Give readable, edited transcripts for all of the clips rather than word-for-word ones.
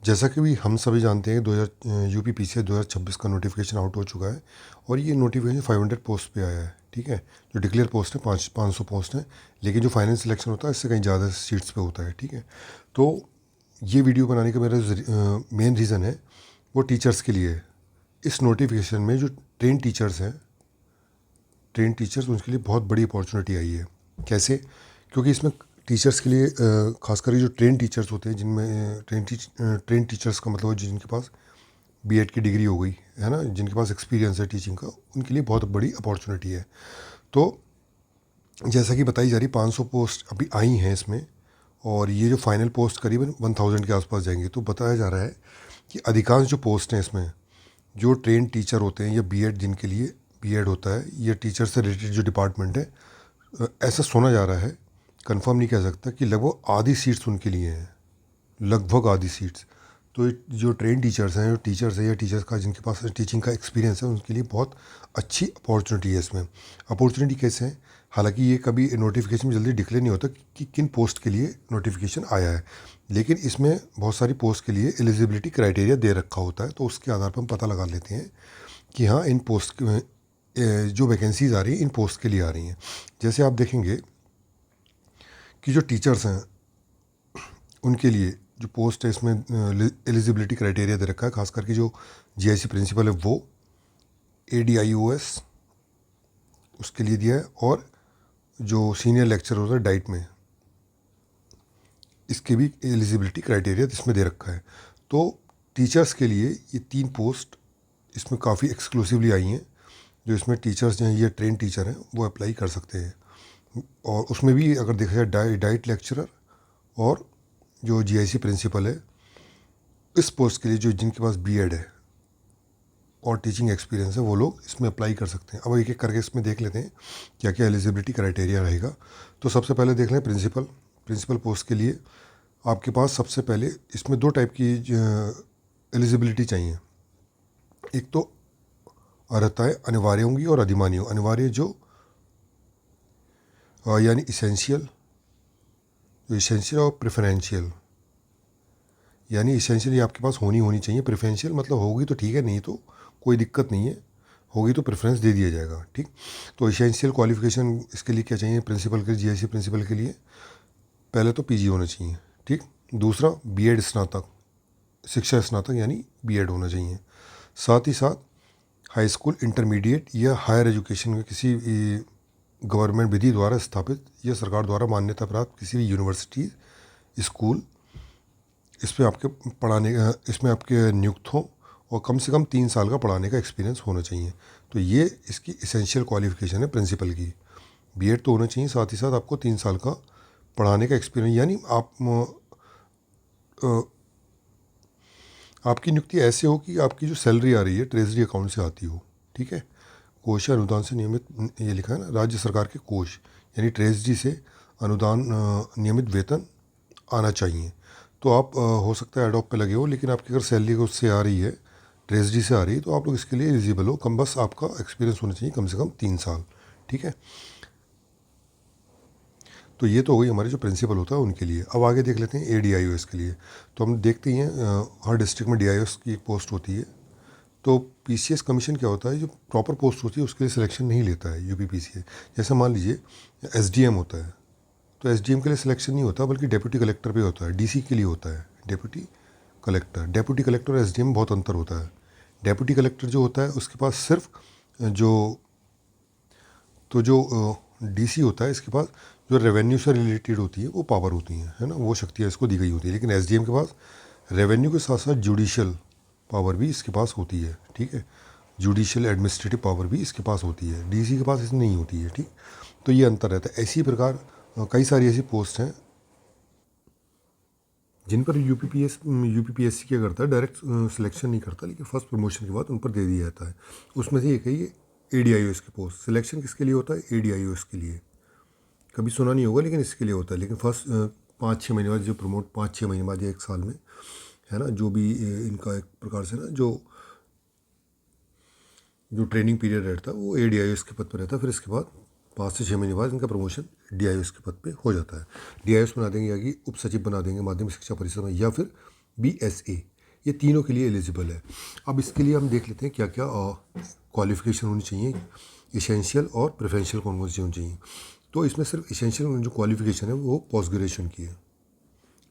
जैसा कि भी हम सभी जानते हैं 2000 यूपीपीसीएस 2026 का नोटिफिकेशन आउट हो चुका है और ये नोटिफिकेशन 500 पोस्ट पे आया है। ठीक है, जो डिक्लेयर पोस्ट है 500 पोस्ट है, लेकिन जो फाइनल सिलेक्शन होता है इससे कहीं ज़्यादा सीट्स पे होता है। ठीक है, तो ये वीडियो बनाने का मेरा मेन रीज़न है वो टीचर्स के लिए है। इस नोटिफिकेशन में जो ट्रेन टीचर्स हैं, ट्रेन टीचर्स, उनके लिए बहुत बड़ी अपॉर्चुनिटी आई है। कैसे? क्योंकि इसमें टीचर्स के लिए खासकर जो ट्रेन टीचर्स होते हैं, जिनमें ट्रेन टीचर्स का मतलब जिनके पास बीएड की डिग्री हो गई है ना, जिनके पास एक्सपीरियंस है टीचिंग का, उनके लिए बहुत बड़ी अपॉर्चुनिटी है। तो जैसा कि बताई जा रही 500 पोस्ट अभी आई हैं इसमें, और ये जो फाइनल पोस्ट करीबन 1000 के आसपास जाएंगे। तो बताया जा रहा है कि अधिकांश जो पोस्ट हैं इसमें जो ट्रेन टीचर होते हैं या बीएड, जिनके लिए बीएड होता है, या टीचर से रिलेटेड जो डिपार्टमेंट है, ऐसा सुना जा रहा है, कंफर्म नहीं कह सकता, कि लगभग आधी सीट्स उनके लिए हैं, लगभग आधी सीट्स। तो जो ट्रेन टीचर्स हैं, जो टीचर्स हैं या टीचर्स का जिनके पास टीचिंग का एक्सपीरियंस है, उनके लिए बहुत अच्छी अपॉर्चुनिटी है इसमें। अपॉर्चुनिटी कैसे है? हालांकि ये कभी नोटिफिकेशन में जल्दी डिक्लेयर नहीं होता कि किन पोस्ट के लिए नोटिफिकेशन आया है, लेकिन इसमें बहुत सारी पोस्ट के लिए एलिजिबिलिटी क्राइटेरिया दे रखा होता है। तो उसके आधार पर हम पता लगा लेते हैं कि हाँ, इन पोस्ट जो वैकेंसीज आ रही हैं इन पोस्ट के लिए आ रही हैं। जैसे आप देखेंगे कि जो टीचर्स हैं उनके लिए जो पोस्ट है इसमें एलिजिबिलिटी क्राइटेरिया दे रखा है, खास करके जो जीआईसी प्रिंसिपल है वो, एडीआईओएस उसके लिए दिया है, और जो सीनियर लेक्चर होता है डाइट में, इसके भी एलिजिबिलिटी क्राइटेरिया इसमें दे रखा है। तो टीचर्स के लिए ये 3 पोस्ट इसमें काफ़ी एक्सक्लूसिवली आई हैं। जो इसमें टीचर्स हैं, ये ट्रेन टीचर हैं, वो अप्लाई कर सकते हैं। और उसमें भी अगर देखा जाए डाइट लेक्चरर और जो जीआईसी प्रिंसिपल है, इस पोस्ट के लिए जो जिनके पास बीएड है और टीचिंग एक्सपीरियंस है, वो लोग इसमें अप्लाई कर सकते हैं। अब एक एक करके इसमें देख लेते हैं क्या क्या एलिजिबिलिटी क्राइटेरिया रहेगा। तो सबसे पहले देख लें प्रिंसिपल पोस्ट के लिए आपके पास सबसे पहले इसमें 2 टाइप की एलिजिबिलिटी चाहिए। एक तो अर्हता है अनिवार्य होंगी और अधिमानी हो। अनिवार्य जो यानी इसेंशियल, और प्रेफरेंशियल। यानी इसेंशियल ये आपके पास होनी चाहिए, प्रेफरेंशियल मतलब होगी तो ठीक है, नहीं तो कोई दिक्कत नहीं है, होगी तो प्रेफरेंस दे दिया जाएगा। ठीक, तो इसेंशियल क्वालिफिकेशन इसके लिए क्या चाहिए प्रिंसिपल के, जीआईसी प्रिंसिपल के लिए? पहले तो पीजी होना चाहिए। ठीक, दूसरा बीएड स्नातक, शिक्षा स्नातक यानी बीएड होना चाहिए। साथ ही साथ हाई स्कूल, इंटरमीडिएट या हायर एजुकेशन में किसी गवर्नमेंट विधि द्वारा स्थापित या सरकार द्वारा मान्यता प्राप्त किसी भी यूनिवर्सिटी, स्कूल, इसमें आपके नियुक्त हो, और कम से कम 3 साल का पढ़ाने का एक्सपीरियंस होना चाहिए। तो ये इसकी इसेंशियल क्वालिफिकेशन है प्रिंसिपल की। बीएड तो होना चाहिए, साथ ही साथ आपको 3 साल का पढ़ाने का एक्सपीरियंस, यानी आपकी नियुक्ति ऐसे हो कि आपकी जो सैलरी आ रही है ट्रेजरी अकाउंट से आती हो। ठीक है, कोष या अनुदान से नियमित, ये लिखा है ना, राज्य सरकार के कोष यानी ट्रेजरी से अनुदान नियमित वेतन आना चाहिए। तो आप हो सकता है एडॉप पे लगे हो, लेकिन आपकी अगर सैलरी उससे आ रही है, ट्रेजरी से आ रही है, तो आप लोग इसके लिए एलिजिबल हो। कम बस आपका एक्सपीरियंस होना चाहिए कम से कम 3 साल। ठीक है, तो ये तो हो गई हमारे जो प्रिंसिपल होता है उनके लिए। अब आगे देख लेते हैं एडीआईओएस के लिए। तो हम देखते ही हैं हर डिस्ट्रिक्ट में डीआईओएस की एक पोस्ट होती है। तो पीसीएस कमीशन क्या होता है, जो प्रॉपर पोस्ट होती है उसके लिए सिलेक्शन नहीं लेता है यूपीपीसीएस। जैसे मान लीजिए एसडीएम होता है, तो एसडीएम के लिए सिलेक्शन नहीं होता, बल्कि डेप्यूटी कलेक्टर पे होता है। डीसी के लिए होता है डेप्यूटी कलेक्टर और एसडीएम में बहुत अंतर होता है। डेप्यूटी कलेक्टर जो होता है उसके पास सिर्फ जो डीसी होता है, इसके पास जो रेवेन्यू से रिलेटेड होती है वो पावर होती हैं, है ना, वो शक्तियाँ इसको दी गई होती है। लेकिन एसडीएम के पास रेवेन्यू के साथ साथ जुडिशियल पावर भी इसके पास होती है। ठीक है, जुडिशियल एडमिनिस्ट्रेटिव पावर भी इसके पास होती है, डीसी के पास इसमें नहीं होती है। ठीक, तो ये अंतर रहता है। इसी प्रकार कई सारी ऐसी पोस्ट हैं जिन पर यूपीपीएससी क्या करता है, डायरेक्ट सिलेक्शन नहीं करता, लेकिन फर्स्ट प्रमोशन के बाद उन पर दे दिया जाता है। उसमें से एक है ये एडीआईओएस की पोस्ट। सिलेक्शन किसके लिए होता है? एडीआईओएस के लिए। कभी सुना नहीं होगा, लेकिन इसके लिए होता है। लेकिन फर्स्ट 5-6 महीने बाद जो प्रमोट, 5-6 महीने बाद या 1 साल में, है ना, जो भी इनका एक प्रकार से ना जो ट्रेनिंग पीरियड रहता है वो एडीआईओएस के पद पर रहता है। फिर इसके बाद 5 से 6 महीने बाद इनका प्रमोशन डीआईओएस के पद पे हो जाता है। डीआईओएस बना देंगे या कि उप सचिव बना देंगे माध्यमिक शिक्षा परिषद में, या फिर बीएसए ये तीनों के लिए एलिजिबल है। अब इसके लिए हम देख लेते हैं क्या क्या क्वालिफ़िकेशन होनी चाहिए, इसेंशियल और प्रेफरेंशियल कौन कौन सी होनी चाहिए। तो इसमें सिर्फ इसेंशियल जो क्वालिफ़िकेशन है वो पोस्ट ग्रेजुएशन की है,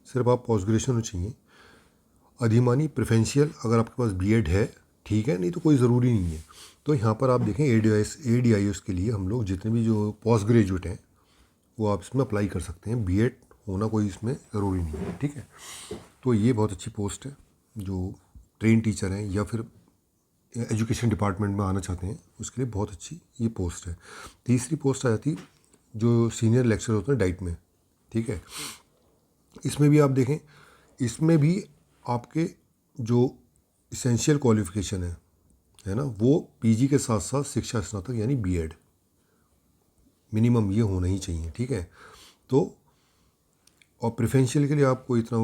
सिर्फ आप पोस्ट ग्रेजुएशन होनी चाहिए। अधिमानी प्रेफरेंशियल अगर आपके पास बीएड है ठीक है, नहीं तो कोई ज़रूरी नहीं है। तो यहाँ पर आप देखें ADIS के लिए हम लोग जितने भी जो पोस्ट ग्रेजुएट हैं वो आप इसमें अप्लाई कर सकते हैं, बीएड होना कोई इसमें ज़रूरी नहीं है, ठीक है। तो ये बहुत अच्छी पोस्ट है, जो ट्रेन टीचर हैं या फिर एजुकेशन डिपार्टमेंट में आना चाहते हैं उसके लिए बहुत अच्छी ये पोस्ट है। तीसरी पोस्ट आ जाती जो सीनियर लेक्चरर होते हैं डाइट में, ठीक है। इसमें भी आप देखें, इसमें भी आपके जो इसेंशियल क्वालिफ़िकेशन है ना, वो पीजी के साथ साथ शिक्षा स्नातक यानी बीएड मिनिमम ये होना ही चाहिए, ठीक है। तो और प्रेफरेंशियल के लिए आपको इतना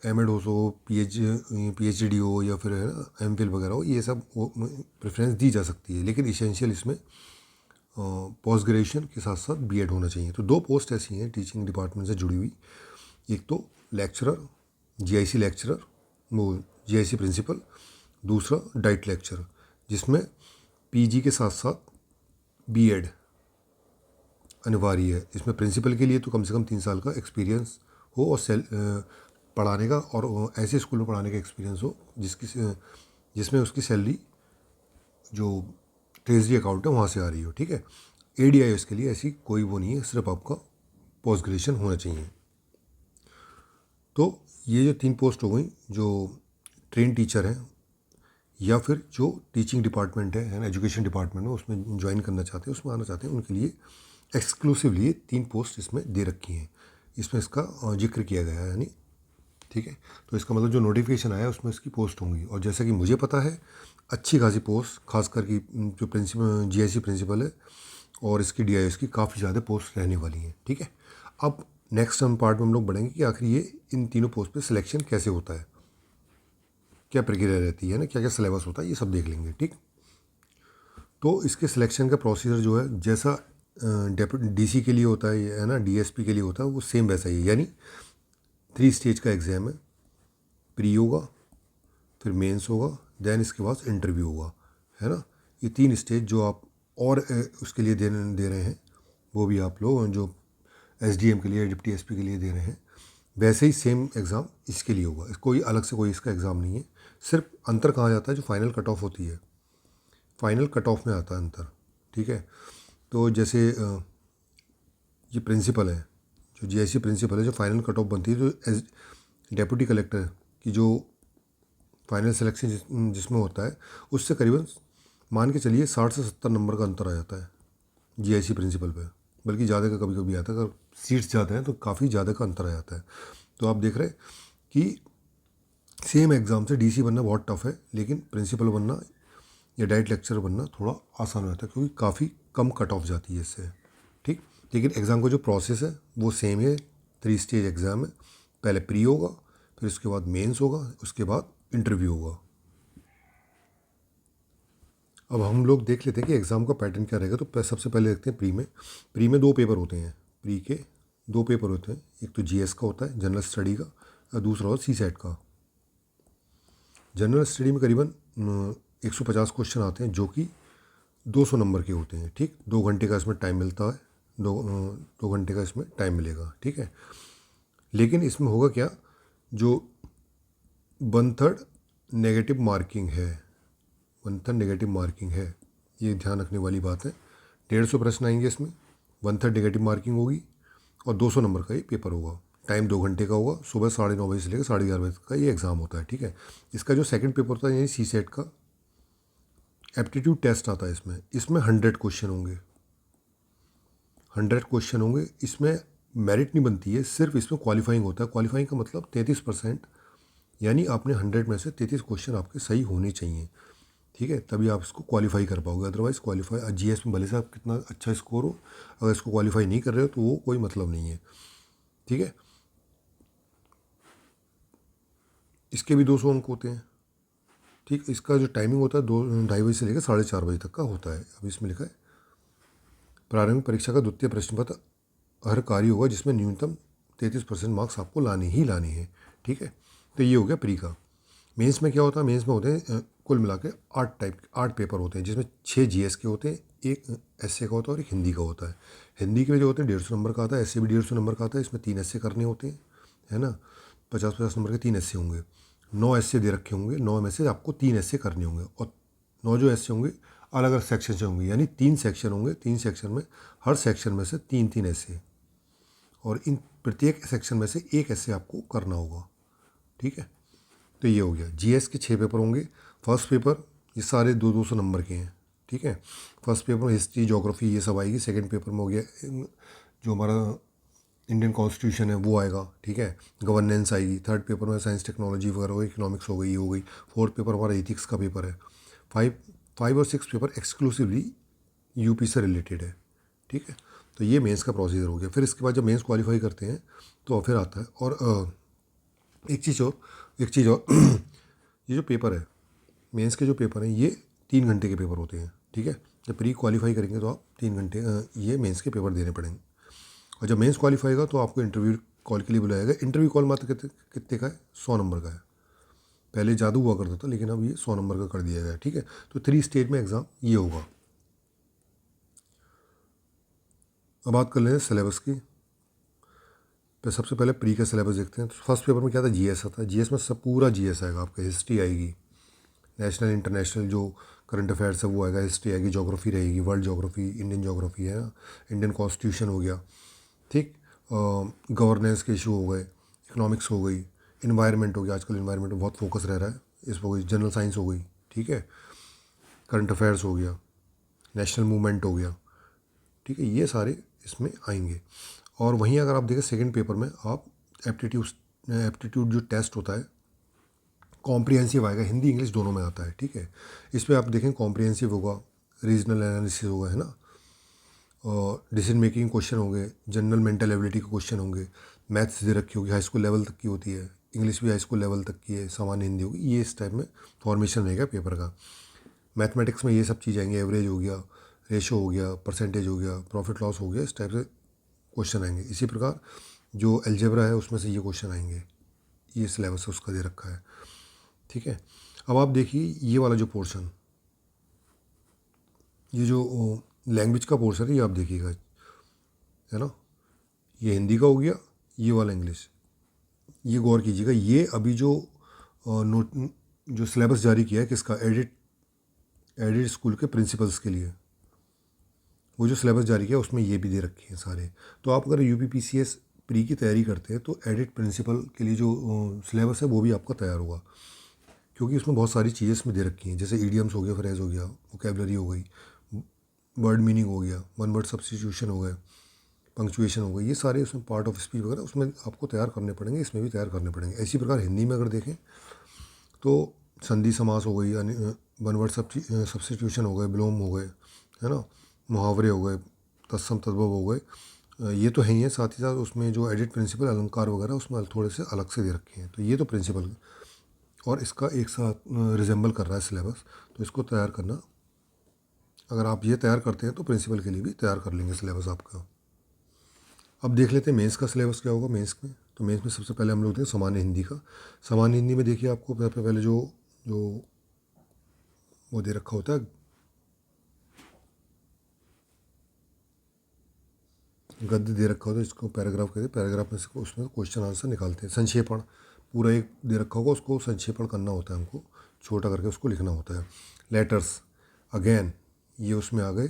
एमएड हो, PhD हो या फिर है ना MPhil वगैरह हो, ये सब प्रेफरेंस दी जा सकती है। लेकिन इसेंशियल इसमें पोस्ट ग्रेजुएशन के साथ साथ बीएड होना चाहिए। तो 2 पोस्ट ऐसी हैं टीचिंग डिपार्टमेंट से जुड़ी हुई, एक तो लेक्चरर GIC लेक्चरर, वो GIC प्रिंसिपल, दूसरा डाइट लेक्चरर जिसमें पीजी के साथ साथ बीएड अनिवार्य है। इसमें प्रिंसिपल के लिए तो कम से कम 3 साल का एक्सपीरियंस हो और पढ़ाने का और ऐसे स्कूल में पढ़ाने का एक्सपीरियंस हो जिसमें उसकी सैलरी जो ट्रेजरी अकाउंट है वहाँ से आ रही हो, ठीक है। ADIS के लिए ऐसी कोई वो नहीं है, सिर्फ आपका पोस्ट ग्रेजुएशन होना चाहिए। तो ये जो 3 पोस्ट हो गई, जो ट्रेन टीचर हैं या फिर जो टीचिंग डिपार्टमेंट है ना, एजुकेशन डिपार्टमेंट में उसमें ज्वाइन करना चाहते हैं, उसमें आना चाहते हैं, उनके लिए एक्सक्लूसिवली 3 पोस्ट इसमें दे रखी हैं। इसमें इसका जिक्र किया गया है यानी, ठीक है। तो इसका मतलब जो नोटिफिकेशन आया उसमें इसकी पोस्ट होंगी। और जैसा कि मुझे पता है अच्छी खासी पोस्ट, खासकर की जो प्रिंसिपल GIC प्रिंसिपल है और इसकी DIS की काफ़ी ज़्यादा पोस्ट रहने वाली हैं, ठीक है। अब नेक्स्ट हम पार्ट में हम लोग बढ़ेंगे कि आखिर ये इन तीनों पोस्ट पे सिलेक्शन कैसे होता है, क्या प्रक्रिया रहती है ना, क्या क्या सिलेबस होता है, ये सब देख लेंगे, ठीक। तो इसके सिलेक्शन का प्रोसीजर जो है जैसा डेप्यूटी DC के लिए होता है ना, DSP के लिए होता है, वो सेम वैसा ही है। यानी 3 स्टेज का एग्ज़ाम है, प्री होगा, फिर मेंस होगा, देन इसके बाद इंटरव्यू होगा, है ना। ये 3 स्टेज जो आप और उसके लिए दे रहे हैं, वो भी आप लोग जो SDM के लिए डिप्टी SP के लिए दे रहे हैं, वैसे ही सेम एग्ज़ाम इसके लिए होगा। कोई अलग से कोई इसका एग्ज़ाम नहीं है। सिर्फ अंतर कहाँ जाता है, जो फाइनल कट ऑफ होती है, फाइनल कट ऑफ में आता है अंतर, ठीक है। तो जैसे ये प्रिंसिपल है, जो GIC प्रिंसिपल है, जो फाइनल कट ऑफ बनती है, तो डेप्यूटी कलेक्टर की जो फाइनल सिलेक्शन जिसमें होता है, उससे करीबन मान के चलिए 60 से 70 नंबर का अंतर आ जाता है GIC प्रिंसिपल पे, बल्कि ज़्यादा का कभी कभी आता है। अगर सीट्स ज़्यादा हैं तो काफ़ी ज़्यादा का अंतर आ जाता है। तो आप देख रहे हैं कि सेम एग्ज़ाम से DC बनना बहुत टफ है, लेकिन प्रिंसिपल बनना या डाइट लेक्चर बनना थोड़ा आसान रहता है, क्योंकि काफ़ी कम कट ऑफ जाती है इससे, ठीक। लेकिन एग्ज़ाम का जो प्रोसेस है वो सेम है, 3 स्टेज एग्ज़ाम है। पहले प्री होगा, फिर उसके बाद मेंस होगा, उसके बाद इंटरव्यू होगा। अब हम लोग देख लेते हैं कि एग्ज़ाम का पैटर्न क्या रहेगा। तो सबसे पहले देखते हैं प्री में 2 पेपर होते हैं। प्री के 2 पेपर होते हैं, एक तो GS का होता है, जनरल स्टडी का, और दूसरा होता है CSAT का। जनरल स्टडी में करीबन 150 क्वेश्चन आते हैं, जो कि 200 नंबर के होते हैं, ठीक। 2 घंटे का इसमें टाइम मिलता है, 2 घंटे का इसमें टाइम मिलेगा, ठीक है। लेकिन इसमें होगा क्या, जो 1/3 नेगेटिव मार्किंग है, 1/3 नेगेटिव मार्किंग है, ये ध्यान रखने वाली बात है। 150 प्रश्न आएंगे इसमें, 1/3 नेगेटिव मार्किंग होगी और 200 नंबर का ये पेपर होगा। टाइम 2 घंटे का होगा, सुबह 9:30 बजे से लेकर 11:30 बजे तक का ये एग्ज़ाम होता है, ठीक है। इसका जो सेकंड पेपर होता है यानी CSAT का एप्टीट्यूड टेस्ट आता है, इसमें 100 क्वेश्चन होंगे, 100 क्वेश्चन होंगे। इसमें मेरिट नहीं बनती है, सिर्फ इसमें क्वालिफाइंग होता है। क्वालिफाइंग का मतलब 33%, यानी आपने 100 में से 33 क्वेश्चन आपके सही होने चाहिए, ठीक है, तभी आप इसको क्वालिफाई कर पाओगे। अदरवाइज़ क्वालिफाई GS में भले से आप कितना अच्छा स्कोर हो, अगर इसको क्वालिफाई नहीं कर रहे हो तो वो कोई मतलब नहीं है, ठीक है। इसके भी 200 अंक होते हैं, ठीक। इसका जो टाइमिंग होता है 2-2:30 बजे से लेकर 4:30 बजे तक का होता है। अब इसमें लिखा है प्रारंभिक परीक्षा का द्वितीय प्रश्न पत्र हर कार्य होगा जिसमें न्यूनतम 33% मार्क्स आपको लाने ही लाने हैं, ठीक है। तो ये हो गया प्री का। मेंस में क्या होता है, मेंस में होते हैं कुल मिला के 8 पेपर होते हैं, जिसमें 6 जीएस के होते हैं, एक एसए का होता है और एक हिंदी का होता है। हिंदी के जो होते हैं 150 नंबर का आता है, एसए भी 150 नंबर का आता है। इसमें 3 एसए करने होते हैं, है ना। 50-50 नंबर के 3 एसए होंगे। 9 एसए दे रखे होंगे, 9 में से आपको 3 एसए करने होंगे, और 9 जो एसए होंगे अलग अलग सेक्शन से होंगे, यानी 3 सेक्शन होंगे। 3 सेक्शन में हर सेक्शन में से 3-3 एसए, और इन प्रत्येक सेक्शन में से एक एसए आपको करना होगा, ठीक है। तो ये हो गया, जीएस के 6 पेपर होंगे। फर्स्ट पेपर ये सारे 200 नंबर के हैं, ठीक है। फर्स्ट पेपर में हिस्ट्री, ज्योग्राफी ये सब आएगी। सेकंड पेपर में हो गया जो हमारा इंडियन कॉन्स्टिट्यूशन है वो आएगा, ठीक है। गवर्नेंस आएगी। थर्ड पेपर में साइंस टेक्नोलॉजी वगैरह हो, इकोनॉमिक्स हो गई, ये हो गई। फोर्थ पेपर हमारा एथिक्स का पेपर है। फाइव फाइव और सिक्स पेपर एक्सक्लूसिवली यूपी से रिलेटेड है, ठीक है। तो ये मेंस का प्रोसीजर हो गया। फिर इसके बाद जब मेंस क्वालिफाई करते हैं तो फिर आता है, और एक चीज़ और ये जो पेपर है, मेंस के जो पेपर हैं, ये 3 घंटे के पेपर होते हैं, ठीक है। जब प्री क्वालिफाई करेंगे तो आप 3 घंटे ये मेंस के पेपर देने पड़ेंगे। और जब मेंस क्वालिफाई होगा तो आपको इंटरव्यू कॉल के लिए बुलाया गया। इंटरव्यू कॉल मात्र कितने का है, 100 नंबर का है। पहले जादू हुआ करता था, लेकिन अब ये 100 नंबर का कर दिया गया है, ठीक है। तो 3 स्टेज में एग्ज़ाम ये होगा। अब बात कर लें सिलेबस की। तो सबसे पहले प्री का सिलेबस देखते हैं। तो फर्स्ट पेपर में क्या था, जीएस आता है। जीएस में सब पूरा जीएस आएगा आपका। हिस्ट्री आएगी, नेशनल इंटरनेशनल जो करंट अफेयर्स है वो आएगा। हिस्ट्री आएगी, ज्योग्राफी रहेगी, वर्ल्ड ज्योग्राफी, इंडियन ज्योग्राफी है ना, इंडियन कॉन्स्टिट्यूशन हो गया, ठीक। गवर्नेंस के इशू हो गए, इकोनॉमिक्स हो गई, इन्वायरमेंट हो गया। आजकल इन्वायरमेंट में बहुत फोकस रह रहा है, इस पर हो गई। जनरल साइंस हो गई, ठीक है। करंट अफेयर्स हो गया, नेशनल मूवमेंट हो गया, ठीक है। ये सारे इसमें आएंगे। और वहीं अगर आप देखें सेकंड पेपर में आप एप्टीट्यूड जो टेस्ट होता है कॉम्प्रिहेंसिव आएगा। हिंदी इंग्लिश दोनों में आता है, ठीक है। इस पर आप देखें कॉम्प्रिहेंसिव होगा, रीजनल एनालिसिस होगा, है ना, और डिसीजन मेकिंग क्वेश्चन होंगे, जनरल मेंटल एबिलिटी के क्वेश्चन होंगे। मैथ्स दे रखी होगी, हाई स्कूल लेवल तक की होती है। इंग्लिश भी हाई स्कूल लेवल तक की है, सामान्य हिंदी होगी। ये इस टाइप में फॉर्मेशन रहेगा पेपर का। मैथमेटिक्स में ये सब चीज़ आएंगे, एवरेज हो गया, रेशो हो गया, परसेंटेज हो गया, प्रॉफिट लॉस हो गया, इस टाइप से क्वेश्चन आएंगे। इसी प्रकार जो अलजेब्रा है उसमें से ये क्वेश्चन आएंगे। ये सिलेबस उसका दे रखा है, ठीक है। अब आप देखिए ये वाला जो पोर्शन, ये जो लैंग्वेज का पोर्शन है, ये आप देखिएगा, है ना। ये हिंदी का हो गया, ये वाला इंग्लिश। ये गौर कीजिएगा, ये अभी जो नोट जो सिलेबस जारी किया है किसका, एडिट स्कूल के प्रिंसिपल्स के लिए, वो जो सिलेबस जारी किया उसमें ये भी दे रखे हैं सारे। तो आप अगर यूपीपीसीएस प्री की तैयारी करते हैं तो एडिट प्रिंसिपल के लिए जो सिलेबस है वो भी आपका तैयार होगा, क्योंकि उसमें बहुत सारी चीज़ें इसमें दे रखी हैं। जैसे ईडियम्स हो गया, फ्रेज हो गया, वोकेबलरी हो गई, वर्ड मीनिंग हो गया, वन वर्ड सब्स्टिट्यूशन हो गए, पंक्चुएशन हो गई। ये सारे उसमें पार्ट ऑफ स्पीच वगैरह उसमें आपको तैयार करने पड़ेंगे, इसमें भी तैयार करने पड़ेंगे। इसी प्रकार हिंदी में अगर देखें तो संधि समास हो गई, यानी वन वर्ड सब्स्टिट्यूशन हो गए, विलोम हो गए, है ना, मुहावरे हो गए, तत्सम तद्भव हो गए। ये तो है ही है, साथ ही साथ उसमें जो एडिट प्रिंसिपल अलंकार वगैरह उसमें थोड़े से अलग से दे रखे हैं। तो ये तो प्रिंसिपल, और इसका एक साथ रिजेंबल कर रहा है सिलेबस। तो इसको तैयार करना, अगर आप ये तैयार करते हैं तो प्रिंसिपल के लिए भी तैयार कर लेंगे सिलेबस आपका। अब देख लेते हैं मेंस का सिलेबस क्या होगा मेंस में। तो मेंस में सबसे पहले हम लोग देखते हैं सामान्य हिंदी का। सामान्य हिंदी में देखिए आपको सबसे पहले जो जो वो दे रखा होता है, गद्य दे रखा होता है, इसको पैराग्राफ कहते हैं। पैराग्राफ में से उसमें क्वेश्चन आंसर निकालते हैं। संक्षेपण पूरा एक दे रखा होगा, उसको संक्षेपण करना होता है, हमको छोटा करके उसको लिखना होता है। लेटर्स अगेन ये उसमें आ गए,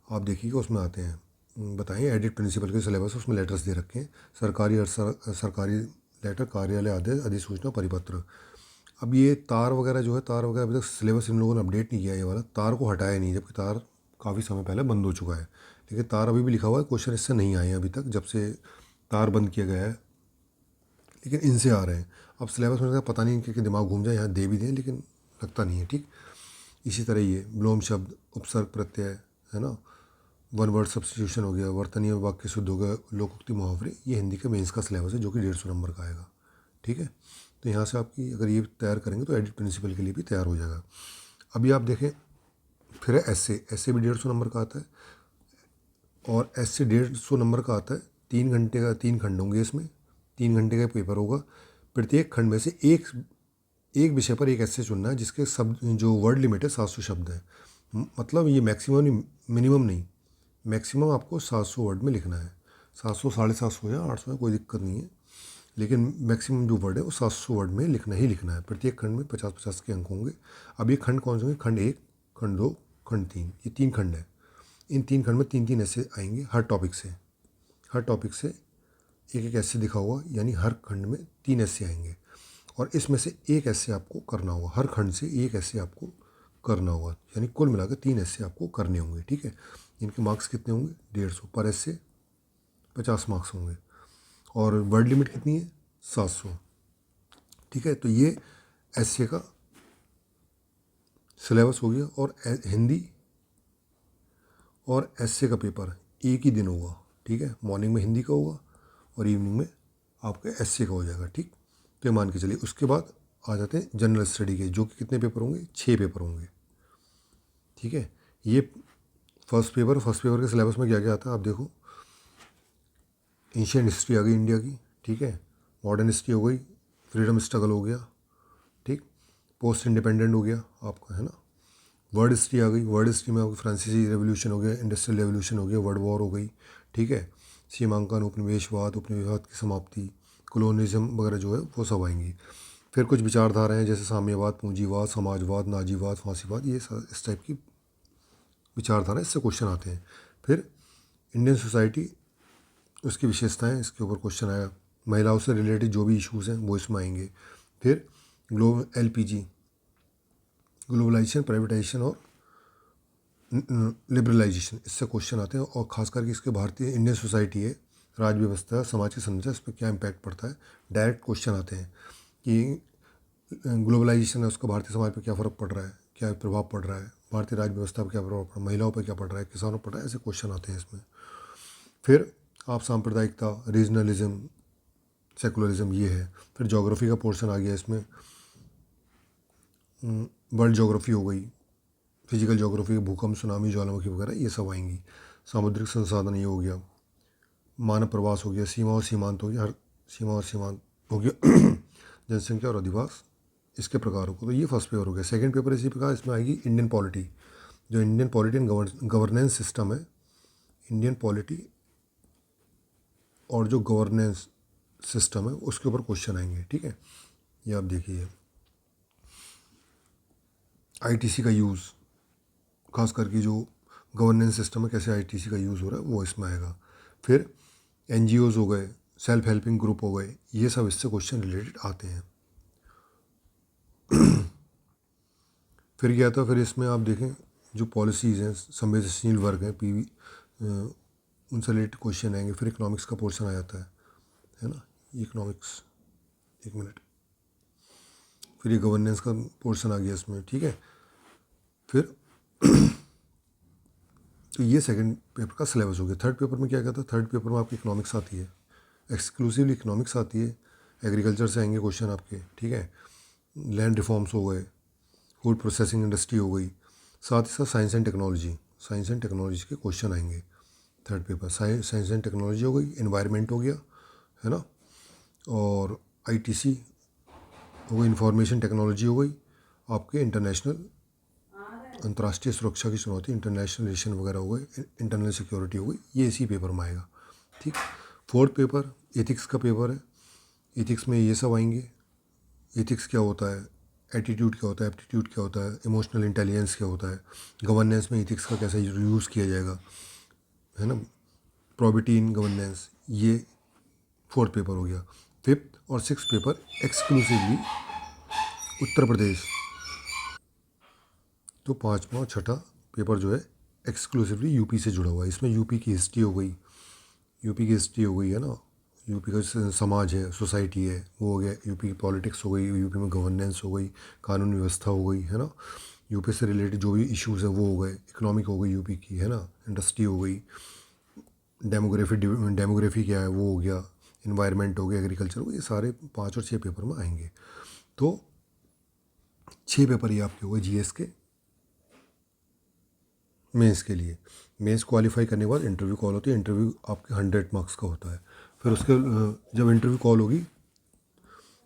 आप देखिएगा उसमें आते हैं। बताइए एडिट प्रिंसिपल के सिलेबस, उसमें लेटर्स दे रखे हैं। सरकारी और सरकारी लेटर, कार्यालय आदेश, अधिसूचना, परिपत्र। अब ये तार वगैरह जो है, तार वगैरह अभी तक सिलेबस इन लोगों ने अपडेट नहीं किया। ये वाला तार को हटाया नहीं, जबकि तार काफ़ी समय पहले बंद हो चुका है। लेकिन तार अभी भी लिखा हुआ है, क्वेश्चन इससे नहीं आए हैं अभी तक, जब से तार बंद किया गया है। लेकिन इनसे आ रहे हैं। अब सिलेबस में पता नहीं कि दिमाग घूम जाए, यहाँ दे भी दें लेकिन लगता नहीं है, ठीक। इसी तरह ये विलोम शब्द, उपसर्ग प्रत्यय, है ना, वन वर्ड सब्स्टिट्यूशन हो गया, वर्तनीय वाक्य शुद्ध हो गया, लोकोक्ति मुहावरे। ये हिंदी का मेंस का सिलेबस है जो कि 150 नंबर का आएगा, ठीक है। तो यहाँ से आपकी अगर ये तैयार करेंगे तो एडिट प्रिंसिपल के लिए भी तैयार हो जाएगा। अभी आप देखें फिर है एसए भी 150 नंबर का आता है, और एसए 150 नंबर का आता है। 3 घंटे का 3 खंड होंगे इसमें, 3 घंटे का पेपर होगा। प्रत्येक खंड में से एक एक विषय पर एक ऐसे चुनना है जिसके शब्द जो वर्ड लिमिट है 700 शब्द है। मतलब ये मैक्सिमम नहीं, मिनिमम नहीं, मैक्सिमम आपको 700 वर्ड में लिखना है। 700, 750 या 800 में कोई दिक्कत नहीं है, लेकिन मैक्सिमम जो वर्ड है वो 700 वर्ड में लिखना ही लिखना है। प्रत्येक खंड में 50-50 के अंक होंगे। अब ये खंड कौन से होंगे? खंड 1, खंड 2, खंड 3, ये 3 खंड है। इन 3 खंड में 3-3 ऐसे आएंगे हर टॉपिक से। हर टॉपिक से एक एक ऐसे दिखा हुआ, यानी हर खंड में 3 ऐसे आएंगे, और इसमें से एक ऐसे आपको करना होगा। हर खंड से एक ऐसे आपको करना होगा, यानी कुल मिलाकर 3 ऐसे आपको करने होंगे। ठीक है, इनके मार्क्स कितने होंगे? 150 पर ऐसे 50 मार्क्स होंगे, और वर्ड लिमिट कितनी है? 700। ठीक है, तो ये ऐसे का सिलेबस हो गया। और हिंदी और ऐसे का पेपर एक ही दिन होगा। ठीक है, मॉर्निंग में हिंदी का होगा और इवनिंग में आपका ऐसे का हो जाएगा। ठीक, तो ये मान के चलिए। उसके बाद आ जाते हैं जनरल स्टडी के, जो कि कितने पेपर होंगे? 6 पेपर होंगे। ठीक है, ये फर्स्ट पेपर के सिलेबस में क्या क्या आता है आप देखो। एशियन हिस्ट्री आ गई इंडिया की। ठीक है, मॉडर्न हिस्ट्री हो गई, फ्रीडम स्ट्रगल हो गया। ठीक, पोस्ट इंडिपेंडेंट हो गया आपका, है ना। वर्ल्ड हिस्ट्री आ गई। वर्ल्ड हिस्ट्री में फ्रांसीसी रेवोल्यूशन हो गया, इंडस्ट्रियल रेवोल्यूशन हो गया, वर्ल्ड वॉर हो गई। ठीक है, सीमांकन, उपनिवेशवाद की समाप्ति, कॉलोनिज्म वगैरह जो है वो सब आएंगी। फिर कुछ विचारधाराएं हैं जैसे साम्यवाद, पूंजीवाद, समाजवाद, नाजीवाद, फांसीवाद, ये इस टाइप की विचारधारा, इससे क्वेश्चन आते हैं। फिर इंडियन सोसाइटी, उसकी विशेषताएं, इसके ऊपर क्वेश्चन आया। महिलाओं से रिलेटेड जो भी इश्यूज़ हैं वो इसमें आएंगे। फिर LPG, ग्लोबलाइजेशन, प्राइवेटाइजेशन और लिबरलाइजेशन, इससे क्वेश्चन आते हैं। और ख़ास करके इसके भारतीय इंडियन सोसाइटी है, राज्य व्यवस्था, समाज की संरचना, इस पर क्या इम्पैक्ट पड़ता है। डायरेक्ट क्वेश्चन आते हैं कि ग्लोबलाइजेशन है उसका भारतीय समाज पर क्या फ़र्क पड़ रहा है, क्या प्रभाव पड़ रहा है, भारतीय राज्य व्यवस्था पर क्या प्रभाव पड़ रहा है, महिलाओं पर क्या पड़ रहा है, किसानों पर पड़ रहा है, ऐसे क्वेश्चन आते हैं इसमें। फिर आप सांप्रदायिकता, रीजनलिज्म, सेकुलरिज्म, ये है। फिर जोग्राफ़ी का पोर्शन आ गया इसमें। वर्ल्ड जोग्राफ़ी हो गई, फिजिकल जोग्राफी, भूकंप, सुनामी, ज्वालामुखी वगैरह ये सब आएंगी। सामुद्रिक संसाधन ये हो गया। मानव प्रवास हो गया। सीमा और सीमांत हो गया, हर सीमा और सीमांत हो गया। जनसंख्या और अधिवास, इसके प्रकारों को। तो ये फर्स्ट पेपर हो गया। सेकंड पेपर इसी प्रकार इसमें आएगी इंडियन पॉलिटी, जो Indian polity and governance system है। इंडियन पॉलिटी और जो गवर्नेंस सिस्टम है उसके ऊपर क्वेश्चन आएंगे। ठीक है, ये आप देखिए। ITC का यूज़, खास करके जो गवर्नेंस सिस्टम है, कैसे ITC का यूज़ हो रहा है वो इसमें आएगा। फिर NGOs हो गए, सेल्फ हेल्पिंग ग्रुप हो गए, ये सब इससे क्वेश्चन रिलेटेड आते हैं। फिर क्या था, फिर इसमें आप देखें जो पॉलिसीज़ हैं, संवेदनशील वर्ग हैं, PV, उनसे रिलेटेड क्वेश्चन आएंगे। फिर इकोनॉमिक्स का पोर्शन आ जाता है ना। इकोनॉमिक्स, एक मिनट। फिर ये गवर्नेंस का पोर्शन आ गया इसमें। ठीक है, फिर तो ये सेकंड पेपर का सिलेबस हो गया। थर्ड पेपर में क्या कहता है? थर्ड पेपर में आपकी इकोनॉमिक्स आती है, एक्सक्लूसिवली इकोनॉमिक्स आती है। एग्रीकल्चर से आएंगे क्वेश्चन आपके। ठीक है, लैंड रिफॉर्म्स हो गए, फूड प्रोसेसिंग इंडस्ट्री हो गई, साथ ही साथ science and technology, science and technology के क्वेश्चन आएंगे। Third paper science and technology हो गई, इन्वायरमेंट हो गया, है ना, और ITC हो गई, इंफॉर्मेशन टेक्नोलॉजी हो गई, आपके इंटरनेशनल, अंतर्राष्ट्रीय सुरक्षा की चुनौती, इंटरनेशनल रिलेशन वगैरह हो गए, इंटरनल सिक्योरिटी हो गई, ये इसी पेपर में आएगा। ठीक, फोर्थ पेपर एथिक्स का पेपर है। एथिक्स में ये सब आएंगे। एथिक्स क्या होता है, एटीट्यूड क्या होता है, एप्टीट्यूड क्या होता है, इमोशनल इंटेलिजेंस क्या होता है, गवर्नेंस में एथिक्स का कैसे यूज़ किया जाएगा, है ना, प्रॉबिटी इन गवर्नेंस, ये फोर्थ पेपर हो गया। फिफ्थ और six paper exclusively Uttar Pradesh. तो पाँचवा और छठा पेपर जो है एक्सक्लूसिवली यूपी से जुड़ा हुआ है। इसमें यूपी की हिस्ट्री हो गई, यूपी की हिस्ट्री हो गई, है ना, यूपी का समाज है, सोसाइटी है, वो हो गया। यूपी की पॉलिटिक्स हो गई, यूपी में गवर्नेंस हो गई, कानून व्यवस्था हो गई, है ना, यूपी से रिलेटेड जो भी इश्यूज़ हैं वो हो गए। इकोनॉमिक हो गई यूपी की, है ना, इंडस्ट्री हो गई, डेमोग्राफी क्या है वो हो गया, इन्वायरमेंट हो गया, एग्रीकल्चर हो गया। ये सारे 5 और 6 पेपर में आएंगे। तो 6 पेपर ये आपके हो गए GS के मेंस के लिए। मेंस क्वालिफाई करने के बाद इंटरव्यू कॉल होती है। इंटरव्यू आपके 100 मार्क्स का होता है। फिर उसके जब इंटरव्यू कॉल होगी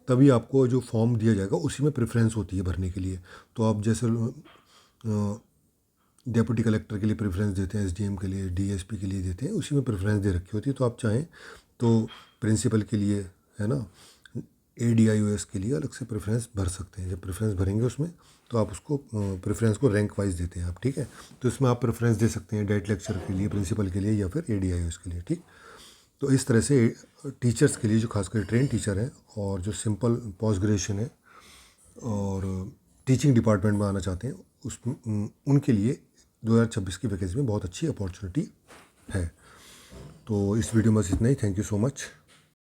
तभी आपको जो फॉर्म दिया जाएगा उसी में प्रेफरेंस होती है भरने के लिए। तो आप जैसे डेप्यूटी कलेक्टर के लिए प्रेफरेंस देते हैं, एसडीएम के लिए, डीएसपी के लिए देते हैं, उसी में प्रेफरेंस दे रखी होती है। तो आप चाहें तो प्रिंसिपल के लिए, है ना, एडीआईओएस के लिए अलग से प्रेफरेंस भर सकते हैं। जब प्रेफरेंस भरेंगे उसमें तो आप उसको प्रेफरेंस को रैंक वाइज देते हैं आप, ठीक है। तो इसमें आप प्रेफरेंस दे सकते हैं डाइट लेक्चर के लिए, प्रिंसिपल के लिए, या फिर एडीआईओएस के लिए, ठीक। तो इस तरह से टीचर्स के लिए, जो खासकर ट्रेन टीचर हैं और जो सिंपल पोस्ट ग्रेजुएशन है और टीचिंग डिपार्टमेंट में आना चाहते हैं, उस उनके लिए 2026 की वैकेंसी में बहुत अच्छी अपॉर्चुनिटी है। तो इस वीडियो में बस इतना ही। Thank you so much.